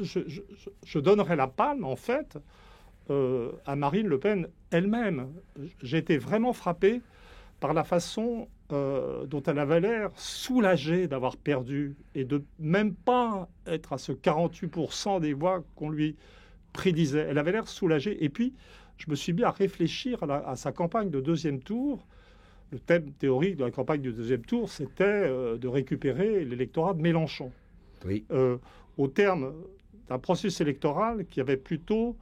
je donnerais la palme, en fait, à Marine Le Pen elle-même. J'ai été vraiment frappé par la façon dont elle avait l'air soulagée d'avoir perdu et de même pas être à ce 48% des voix qu'on lui prédisait. Elle avait l'air soulagée. Et puis, je me suis mis à réfléchir à sa campagne de deuxième tour. Le thème théorique de la campagne du deuxième tour, c'était de récupérer l'électorat de Mélenchon. Oui. Au terme d'un processus électoral qui avait plutôt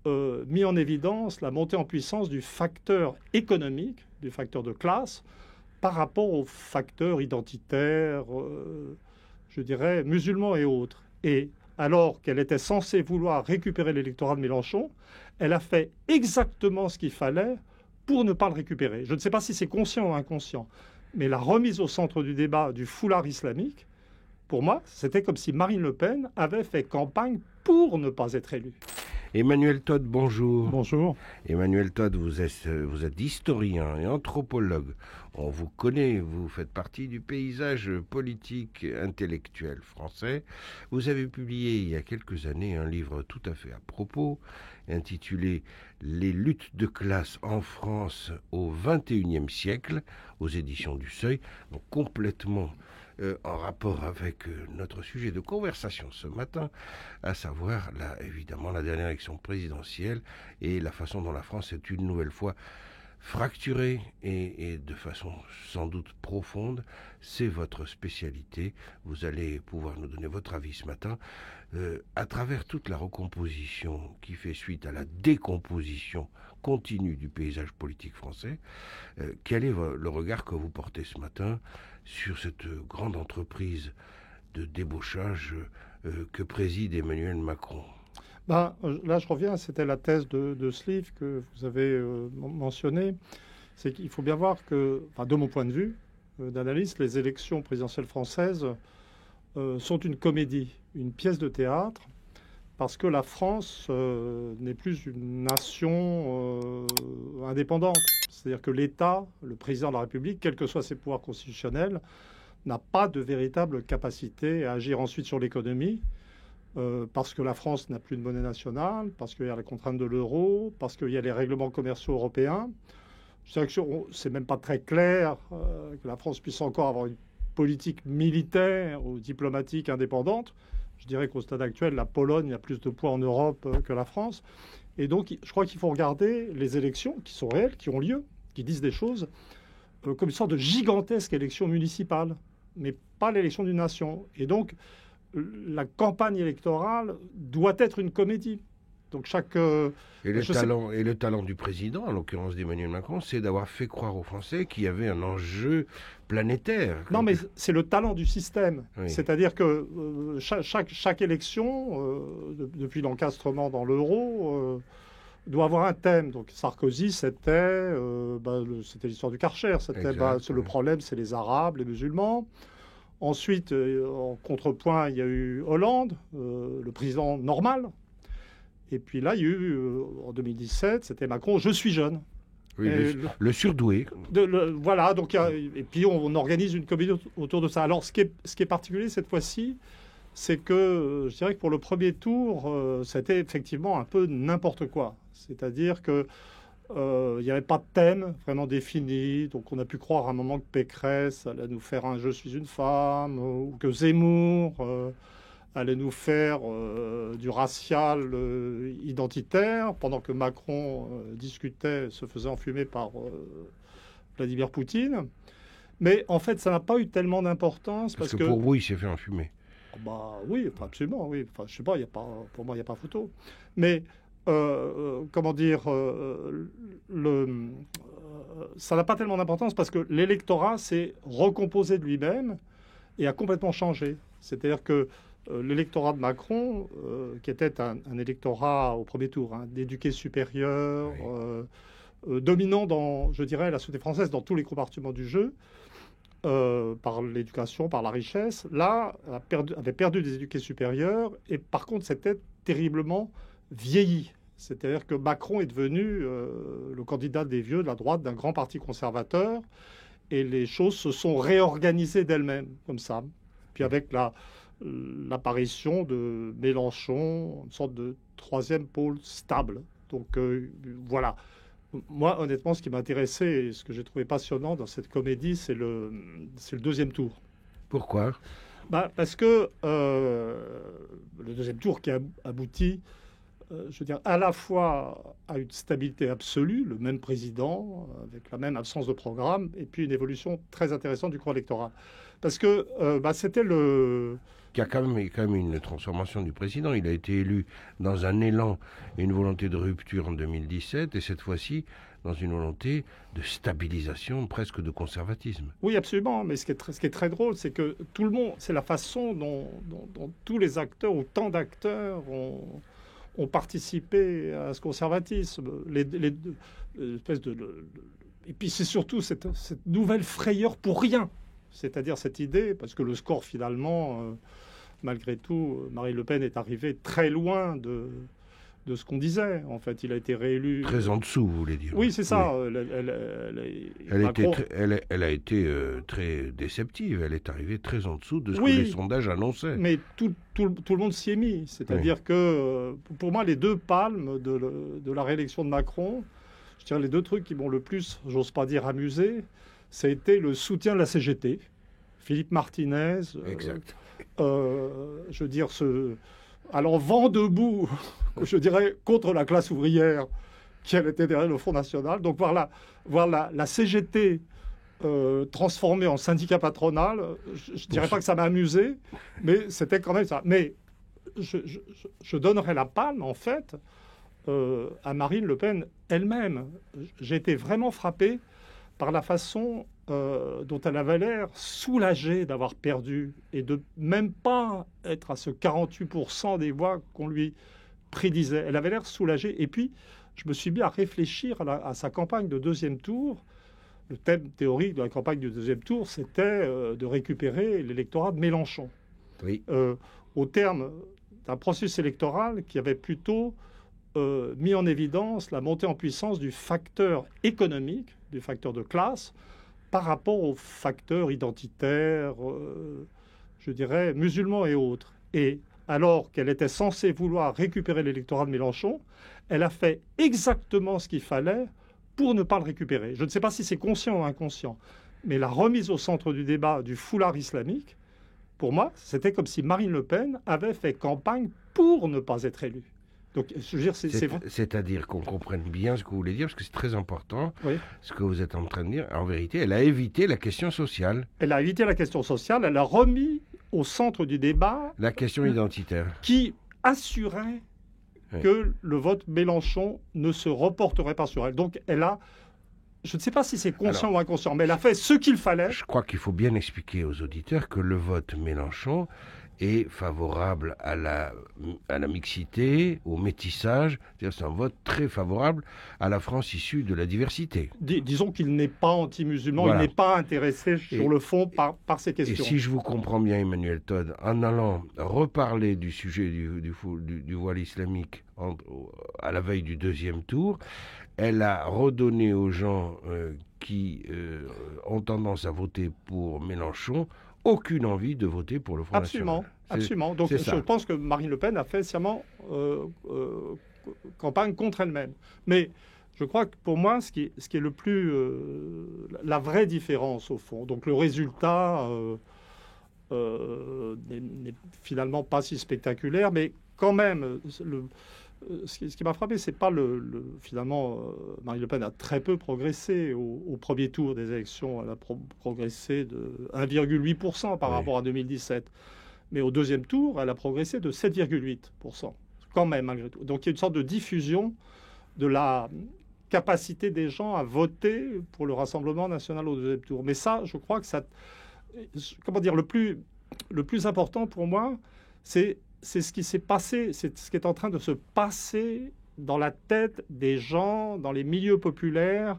mis en évidence la montée en puissance du facteur économique, du facteur de classe, par rapport aux facteurs identitaires, je dirais, musulmans et autres. Et alors qu'elle était censée vouloir récupérer l'électorat de Mélenchon, elle a fait exactement ce qu'il fallait pour ne pas le récupérer. Je ne sais pas si c'est conscient ou inconscient, mais la remise au centre du débat du foulard islamique, pour moi, c'était comme si Marine Le Pen avait fait campagne pour ne pas être élue. Emmanuel Todt, bonjour. Bonjour. Emmanuel Todt, vous êtes historien et anthropologue. On vous connaît, vous faites partie du paysage politique intellectuel français. vous avez publié il y a quelques années un livre tout à fait à propos, intitulé « Les luttes de classe en France au XXIe siècle » aux éditions du Seuil, donc complètement en rapport avec notre sujet de conversation ce matin, à savoir, évidemment, la dernière élection présidentielle et la façon dont la France est une nouvelle fois fracturée et de façon sans doute profonde. C'est votre spécialité. Vous allez pouvoir nous donner votre avis ce matin à travers toute la recomposition qui fait suite à la décomposition continue du paysage politique français. Quel est le regard que vous portez ce matin sur cette grande entreprise de débauchage que préside Emmanuel Macron? Là, je reviens, c'était la thèse de ce livre que vous avez mentionné. C'est qu'il faut bien voir que, de mon point de vue d'analyste, les élections présidentielles françaises sont une comédie, une pièce de théâtre, parce que la France n'est plus une nation indépendante. C'est-à-dire que l'État, le président de la République, quels que soient ses pouvoirs constitutionnels, n'a pas de véritable capacité à agir ensuite sur l'économie, parce que la France n'a plus de monnaie nationale, parce qu'il y a la contrainte de l'euro, parce qu'il y a les règlements commerciaux européens. C'est même pas très clair que la France puisse encore avoir une politique militaire ou diplomatique indépendante. Je dirais qu'au stade actuel, la Pologne a plus de poids en Europe que la France. Et donc, je crois qu'il faut regarder les élections qui sont réelles, qui ont lieu, qui disent des choses, comme une sorte de gigantesque élection municipale, mais pas l'élection d'une nation. Et donc, la campagne électorale doit être une comédie. Donc et le talent du président, en l'occurrence d'Emmanuel Macron, c'est d'avoir fait croire aux Français qu'il y avait un enjeu planétaire. Non, mais c'est le talent du système. Oui. C'est-à-dire que chaque élection, depuis l'encastrement dans l'euro, doit avoir un thème. Donc Sarkozy, c'était l'histoire du Karcher. C'était le problème, c'est les Arabes, les musulmans. Ensuite, en contrepoint, il y a eu Hollande, le président normal. Et puis là, il y a eu, en 2017, c'était Macron, je suis jeune. Oui, le surdoué. Voilà, donc, et puis on organise une comédie autour de ça. Alors, ce qui est particulier cette fois-ci, c'est que je dirais que pour le premier tour, c'était effectivement un peu n'importe quoi. C'est-à-dire que il n'y avait pas de thème vraiment défini. Donc, on a pu croire à un moment que Pécresse allait nous faire un « Je suis une femme » ou que Zemmour allait nous faire du racial identitaire, pendant que Macron discutait, se faisait enfumer par Vladimir Poutine. Mais en fait, ça n'a pas eu tellement d'importance. Parce que pour vous, il s'est fait enfumer. Oui, absolument, oui. Enfin, je sais pas, pour moi, il n'y a pas photo. Mais, comment dire, ça n'a pas tellement d'importance parce que l'électorat s'est recomposé de lui-même et a complètement changé. C'est-à-dire que l'électorat de Macron, qui était un électorat au premier tour, d'éduqués supérieurs, dominant dans, je dirais, la société française dans tous les compartiments du jeu, par l'éducation, par la richesse, là, avait perdu des éduqués supérieurs et par contre, c'était terriblement vieilli. C'est-à-dire que Macron est devenu le candidat des vieux de la droite d'un grand parti conservateur et les choses se sont réorganisées d'elles-mêmes, comme ça. Puis avec l'apparition de Mélenchon, une sorte de troisième pôle stable. Donc voilà. Moi, honnêtement, ce qui m'intéressait et ce que j'ai trouvé passionnant dans cette comédie, c'est le deuxième tour. Pourquoi? Parce que le deuxième tour qui a abouti, je veux dire, à la fois à une stabilité absolue, le même président, avec la même absence de programme, et puis une évolution très intéressante du corps électoral. Parce que c'était le... Il y a quand même une transformation du président. Il a été élu dans un élan et une volonté de rupture en 2017, et cette fois-ci dans une volonté de stabilisation, presque de conservatisme. Oui, absolument. Mais ce qui est très drôle, c'est que tout le monde, c'est la façon dont tous les acteurs, ou tant d'acteurs, ont participé à ce conservatisme. Et puis c'est surtout cette nouvelle frayeur pour rien. C'est-à-dire cette idée, parce que le score finalement, malgré tout, Marine Le Pen est arrivée très loin de ce qu'on disait. En fait, il a été réélu... Très en dessous, vous voulez dire? Oui, c'est ça. Oui. Elle a été très déceptive. Elle est arrivée très en dessous de ce que les sondages annonçaient. Mais tout le monde s'y est mis. C'est-à-dire que, pour moi, les deux palmes de la réélection de Macron, je dirais les deux trucs qui m'ont le plus, j'ose pas dire amusé, ça a été le soutien de la CGT. Philippe Martinez. Exact. Je veux dire, allant vent debout, je dirais, contre la classe ouvrière qui elle était derrière le Front National. Donc voir la CGT transformée en syndicat patronal, je ne dirais pas que ça m'a amusé, mais c'était quand même ça. Mais je donnerais la palme, en fait, à Marine Le Pen elle-même. J'ai été vraiment frappé par la façon dont elle avait l'air soulagée d'avoir perdu et de même pas être à ce 48% des voix qu'on lui prédisait. Elle avait l'air soulagée. Et puis, je me suis mis à réfléchir à sa campagne de deuxième tour. Le thème théorique de la campagne du deuxième tour, c'était de récupérer l'électorat de Mélenchon. Oui. Au terme d'un processus électoral qui avait plutôt mis en évidence la montée en puissance du facteur économique, du facteur de classe, par rapport aux facteurs identitaires, je dirais, musulmans et autres. Et alors qu'elle était censée vouloir récupérer l'électorat de Mélenchon, elle a fait exactement ce qu'il fallait pour ne pas le récupérer. Je ne sais pas si c'est conscient ou inconscient, mais la remise au centre du débat du foulard islamique, pour moi, c'était comme si Marine Le Pen avait fait campagne pour ne pas être élue. Donc, je veux dire, c'est-à-dire qu'on comprenne bien ce que vous voulez dire, parce que c'est très important, oui. Ce que vous êtes en train de dire. En vérité, elle a évité la question sociale. Elle a évité la question sociale, elle a remis au centre du débat... la question identitaire. Qui assurait que le vote Mélenchon ne se reporterait pas sur elle. Donc, elle a... Je ne sais pas si c'est conscient ou inconscient, mais elle a fait ce qu'il fallait. Je crois qu'il faut bien expliquer aux auditeurs que le vote Mélenchon est favorable à la mixité, au métissage. C'est un vote très favorable à la France issue de la diversité. Disons qu'il n'est pas anti-musulman, voilà. Il n'est pas intéressé sur le fond par ces questions. Et si je vous comprends bien, Emmanuel Todd, en allant reparler du sujet du voile islamique à la veille du deuxième tour, elle a redonné aux gens qui ont tendance à voter pour Mélenchon aucune envie de voter pour le Front National. Absolument. Donc je pense que Marine Le Pen a fait sciemment campagne contre elle-même. Mais je crois que pour moi, ce qui est le plus... la vraie différence, au fond, donc le résultat n'est finalement pas si spectaculaire, mais quand même... Ce qui m'a frappé, c'est pas finalement, Marine Le Pen a très peu progressé au premier tour des élections. Elle a progressé de 1,8% par rapport à 2017. Mais au deuxième tour, elle a progressé de 7,8%. Quand même, malgré tout. Donc il y a une sorte de diffusion de la capacité des gens à voter pour le Rassemblement national au deuxième tour. Mais ça, je crois que ça... Comment dire, le plus important pour moi, c'est ce qui s'est passé, c'est ce qui est en train de se passer dans la tête des gens, dans les milieux populaires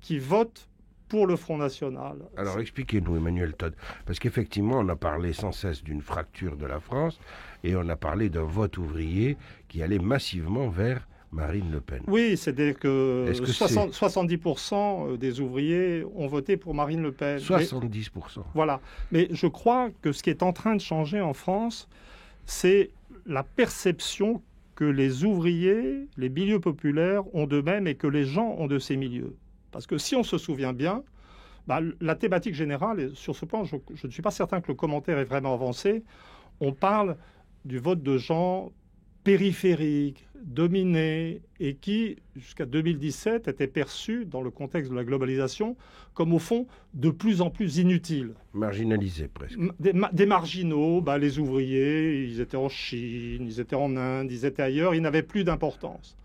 qui votent pour le Front National. Alors expliquez-nous, Emmanuel Todd, parce qu'effectivement, on a parlé sans cesse d'une fracture de la France et on a parlé d'un vote ouvrier qui allait massivement vers Marine Le Pen. Oui, c'est-à-dire que, 70% des ouvriers ont voté pour Marine Le Pen. 70%. Voilà. Mais je crois que ce qui est en train de changer en France, c'est la perception que les ouvriers, les milieux populaires ont d'eux-mêmes et que les gens ont de ces milieux. Parce que si on se souvient bien, la thématique générale, et sur ce point, je ne suis pas certain que le commentaire est vraiment avancé, on parle du vote de gens périphériques, dominés, et qui, jusqu'à 2017, étaient perçus, dans le contexte de la globalisation, comme au fond de plus en plus inutiles. Marginalisés presque. Des marginaux, les ouvriers, ils étaient en Chine, ils étaient en Inde, ils étaient ailleurs, ils n'avaient plus d'importance.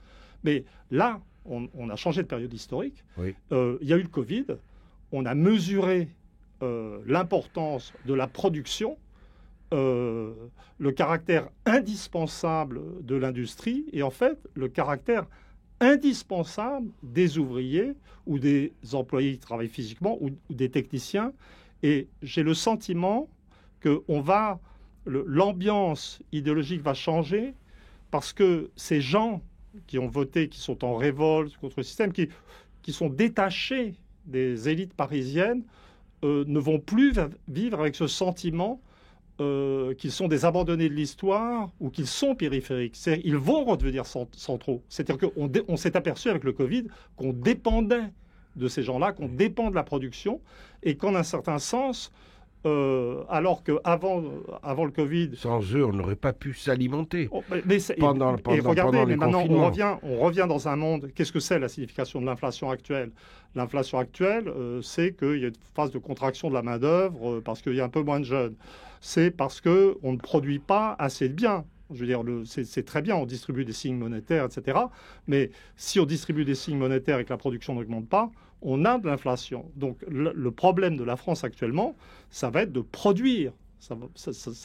Mais là, on a changé de période historique. Oui. Il y a eu le Covid, on a mesuré l'importance de la production, le caractère indispensable de l'industrie et en fait le caractère indispensable des ouvriers ou des employés qui travaillent physiquement ou des techniciens. Et j'ai le sentiment que l'ambiance idéologique va changer parce que ces gens qui ont voté, qui sont en révolte contre le système, qui sont détachés des élites parisiennes, ne vont plus vivre avec ce sentiment qu'ils sont des abandonnés de l'histoire ou qu'ils sont périphériques. Ils vont redevenir centraux. C'est-à-dire qu'on s'est aperçu avec le Covid qu'on dépendait de ces gens-là, qu'on dépend de la production et qu'en un certain sens, alors qu'avant le Covid... Sans eux, on n'aurait pas pu s'alimenter pendant les maintenant, confinements. on revient dans un monde... Qu'est-ce que c'est la signification de l'inflation actuelle? L'inflation actuelle, c'est qu'il y a une phase de contraction de la main-d'œuvre parce qu'il y a un peu moins de jeunes. C'est parce qu'on ne produit pas assez de biens. Je veux dire, c'est très bien, on distribue des signes monétaires, etc. Mais si on distribue des signes monétaires et que la production n'augmente pas, on a de l'inflation. Donc le problème de la France actuellement, ça va être de produire. Ça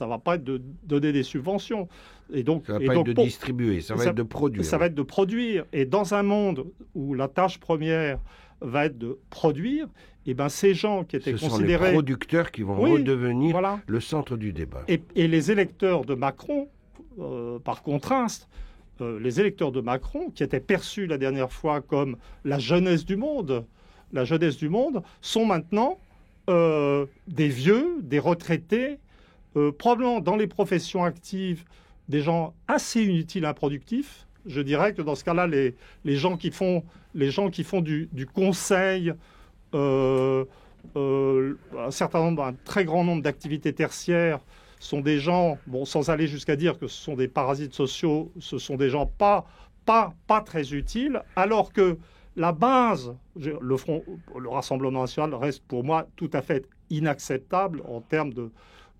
va pas être de donner des subventions. Ça va pas être de distribuer, ça va être de produire. Ça va être de produire. Et dans un monde où la tâche première va être de produire, et ces gens qui étaient considérés... Ce sont les producteurs qui vont redevenir le centre du débat. Et les électeurs de Macron, par contraste, les électeurs de Macron, qui étaient perçus la dernière fois comme la jeunesse du monde, sont maintenant des vieux, des retraités, probablement dans les professions actives, des gens assez inutiles, improductifs. Je dirais que dans ce cas-là, les gens qui font du conseil, un très grand nombre d'activités tertiaires, sont des gens, sans aller jusqu'à dire que ce sont des parasites sociaux, ce sont des gens pas très utiles, alors que la base, le Rassemblement national reste pour moi tout à fait inacceptable en termes de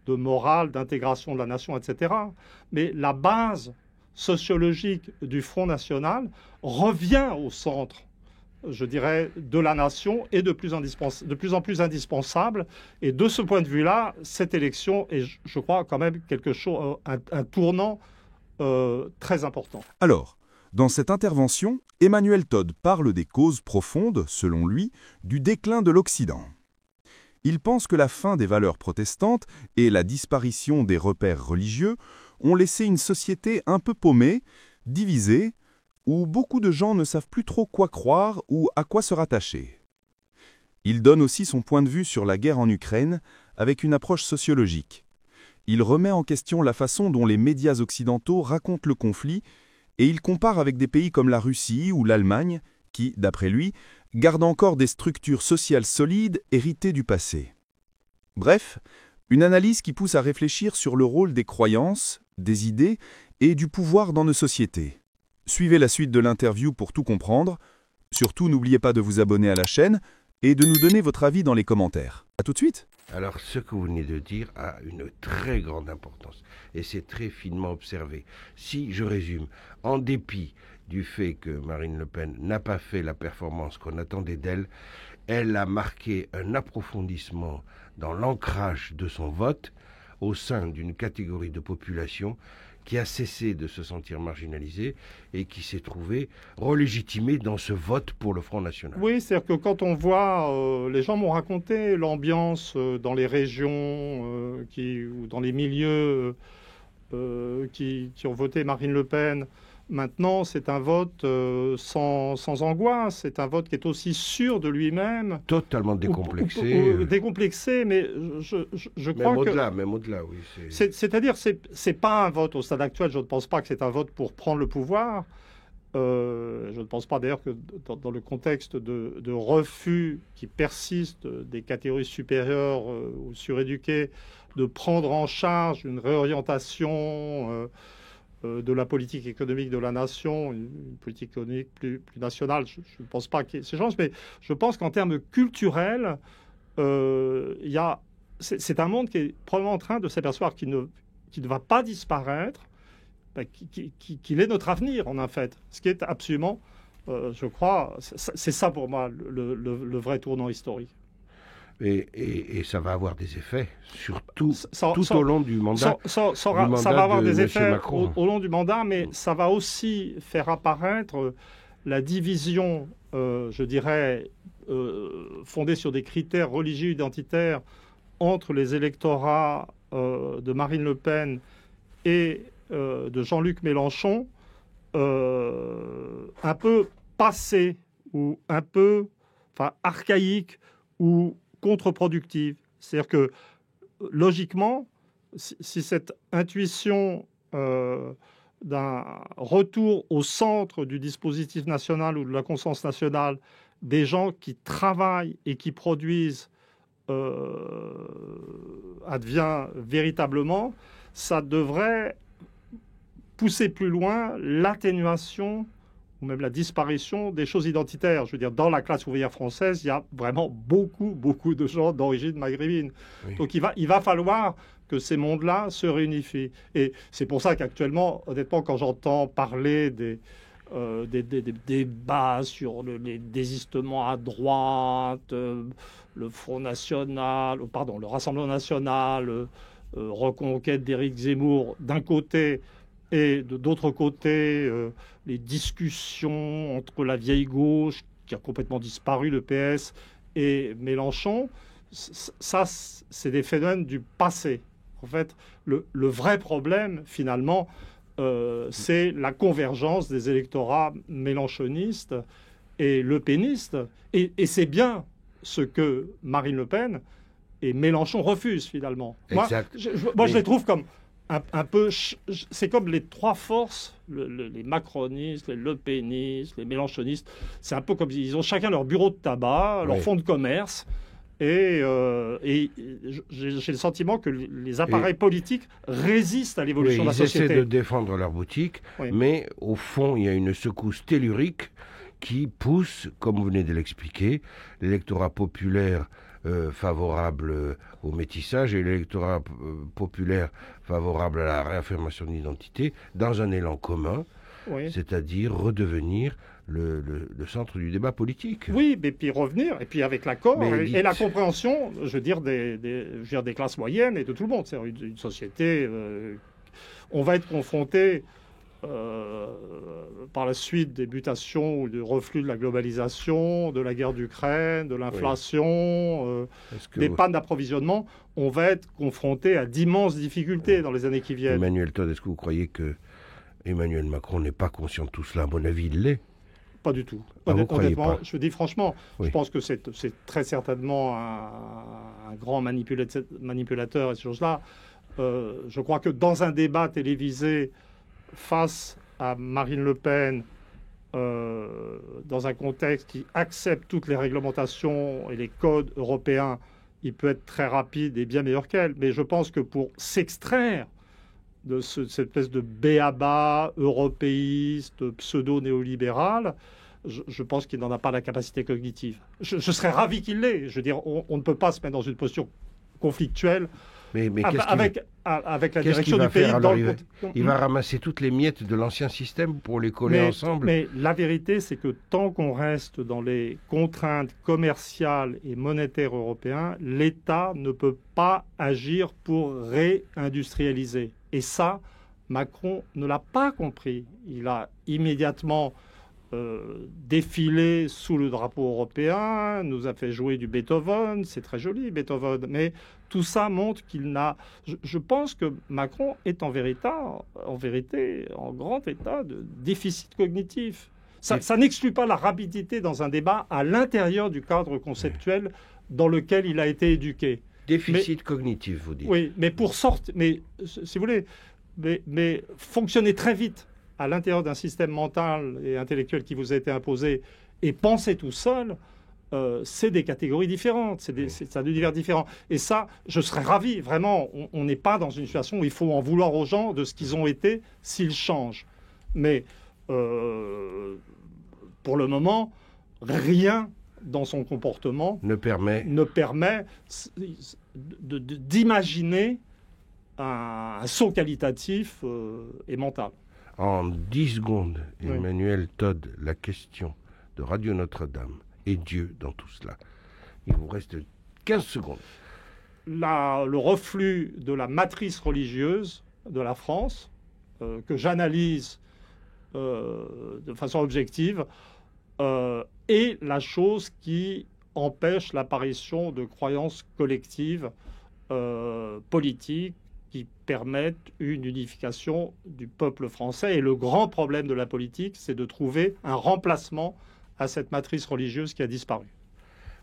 morale, d'intégration de la nation, etc. Mais la base sociologique du Front national revient au centre, je dirais, de la nation et de plus en plus indispensable. Et de ce point de vue-là, cette élection est, je crois, quand même un tournant très important. Alors, dans cette intervention, Emmanuel Todd parle des causes profondes, selon lui, du déclin de l'Occident. Il pense que la fin des valeurs protestantes et la disparition des repères religieux ont laissé une société un peu paumée, divisée, où beaucoup de gens ne savent plus trop quoi croire ou à quoi se rattacher. Il donne aussi son point de vue sur la guerre en Ukraine avec une approche sociologique. Il remet en question la façon dont les médias occidentaux racontent le conflit et il compare avec des pays comme la Russie ou l'Allemagne qui, d'après lui, gardent encore des structures sociales solides héritées du passé. Bref, une analyse qui pousse à réfléchir sur le rôle des croyances, des idées et du pouvoir dans nos sociétés. Suivez la suite de l'interview pour tout comprendre. Surtout, n'oubliez pas de vous abonner à la chaîne et de nous donner votre avis dans les commentaires. À tout de suite. Alors, ce que vous venez de dire a une très grande importance et c'est très finement observé. Si je résume, en dépit du fait que Marine Le Pen n'a pas fait la performance qu'on attendait d'elle, elle a marqué un approfondissement dans l'ancrage de son vote au sein d'une catégorie de population qui a cessé de se sentir marginalisée et qui s'est trouvée relégitimée dans ce vote pour le Front National. Oui, c'est-à-dire que quand on voit, les gens m'ont raconté l'ambiance dans les régions ou dans les milieux qui ont voté Marine Le Pen Maintenant, c'est un vote sans angoisse, c'est un vote qui est aussi sûr de lui-même. Totalement décomplexé. Décomplexé, mais je crois Même au-delà, oui. C'est-à-dire, c'est pas un vote au stade actuel, je ne pense pas que c'est un vote pour prendre le pouvoir. Je ne pense pas d'ailleurs que dans le contexte de refus qui persiste des catégories supérieures ou suréduquées, de prendre en charge une réorientation de la politique économique de la nation, une politique économique plus nationale, je ne pense pas qu'il y ait ces chances, mais je pense qu'en termes culturels, c'est un monde qui est probablement en train de s'apercevoir qu'il ne va pas disparaître, qu'il est notre avenir en fait. Ce qui est absolument, je crois, c'est ça pour moi le vrai tournant historique. Et ça va avoir des effets, surtout tout au long du mandat. Ça va avoir des effets au long du mandat, mais Mm. ça va aussi faire apparaître la division, je dirais, fondée sur des critères religieux identitaires entre les électorats de Marine Le Pen et de Jean-Luc Mélenchon, un peu passé ou un peu archaïque ou contre-productive. C'est-à-dire que, logiquement, si cette intuition d'un retour au centre du dispositif national ou de la conscience nationale, des gens qui travaillent et qui produisent, advient véritablement, ça devrait pousser plus loin l'atténuation ou même la disparition des choses identitaires. Je veux dire, dans la classe ouvrière française, il y a vraiment beaucoup de gens d'origine maghrébine. Oui. Donc il va falloir que ces mondes-là se réunifient. Et c'est pour ça qu'actuellement, honnêtement, quand j'entends parler des débats sur les désistements à droite, le Front National, le Rassemblement National, reconquête d'Éric Zemmour d'un côté, et de d'autre côté, les discussions entre la vieille gauche, qui a complètement disparu, le PS, et Mélenchon, ça, c'est des phénomènes du passé. En fait, le vrai problème, finalement, c'est la convergence des électorats mélenchonistes et lepénistes. Et c'est bien ce que Marine Le Pen et Mélenchon refusent, finalement. Exact. Moi, je les trouve comme... un peu, c'est comme les trois forces, les macronistes, les lepénistes, les mélenchonistes. C'est un peu comme ils ont chacun leur bureau de tabac, leur fonds de commerce. Et j'ai le sentiment que les appareils politiques résistent à l'évolution de la société. Ils essaient de défendre leur boutique, mais au fond, il y a une secousse tellurique qui pousse, comme vous venez de l'expliquer, l'électorat populaire favorable au métissage et l'électorat populaire favorable à la réaffirmation d'identité dans un élan commun, c'est-à-dire redevenir le centre du débat politique. Oui, mais puis revenir, et puis avec l'accord et la compréhension, je veux dire, des classes moyennes et de tout le monde. C'est une société... on va être confronté par la suite des mutations ou du reflux de la globalisation, de la guerre d'Ukraine, de l'inflation, des pannes d'approvisionnement. On va être confronté à d'immenses difficultés dans les années qui viennent. Emmanuel Todd, est-ce que vous croyez que Emmanuel Macron n'est pas conscient de tout cela? À mon avis, il l'est. Pas du tout. Honnêtement, je dis franchement, je pense que c'est très certainement un grand manipulateur et ces choses-là. Je crois que dans un débat télévisé face à Marine Le Pen, dans un contexte qui accepte toutes les réglementations et les codes européens, il peut être très rapide et bien meilleur qu'elle. Mais je pense que pour s'extraire de cette espèce de b.a.-ba européiste, pseudo-néolibéral, je pense qu'il n'en a pas la capacité cognitive. Je serais ravi qu'il l'ait. Je veux dire, on ne peut pas se mettre dans une posture conflictuelle mais avec la direction du pays. Il va ramasser toutes les miettes de l'ancien système pour les coller ensemble. Mais la vérité, c'est que tant qu'on reste dans les contraintes commerciales et monétaires européennes, l'État ne peut pas agir pour réindustrialiser. Et ça, Macron ne l'a pas compris. Il a immédiatement défilé sous le drapeau européen, nous a fait jouer du Beethoven, c'est très joli Beethoven, mais tout ça montre qu'il n'a... Je pense que Macron est en vérité en grand état de déficit cognitif. Ça n'exclut pas la rapidité dans un débat à l'intérieur du cadre conceptuel dans lequel il a été éduqué. Déficit cognitif, vous dites. Oui, mais pour sortir... Mais si vous voulez, mais fonctionner très vite à l'intérieur d'un système mental et intellectuel qui vous a été imposé et penser tout seul, c'est des catégories différentes, c'est un univers différent. Et ça, je serais ravi, vraiment, on n'est pas dans une situation où il faut en vouloir aux gens de ce qu'ils ont été s'ils changent. Mais pour le moment, rien dans son comportement ne permet d'imaginer un saut qualitatif et mental. En 10 secondes, Emmanuel Todd, la question de Radio Notre-Dame et Dieu dans tout cela. Il vous reste 15 secondes. Le reflux de la matrice religieuse de la France, que j'analyse de façon objective, est la chose qui empêche l'apparition de croyances collectives politiques qui permettent une unification du peuple français. Et le grand problème de la politique, c'est de trouver un remplacement à cette matrice religieuse qui a disparu.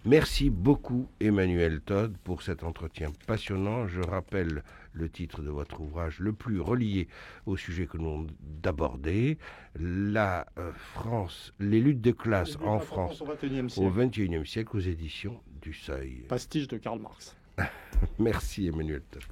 Merci beaucoup, Emmanuel Todd, pour cet entretien passionnant. Je rappelle le titre de votre ouvrage le plus relié au sujet que nous avons abordé, La France, les luttes de classe en France au XXIe siècle, aux éditions du Seuil. Pastiche de Karl Marx. Merci, Emmanuel Todd.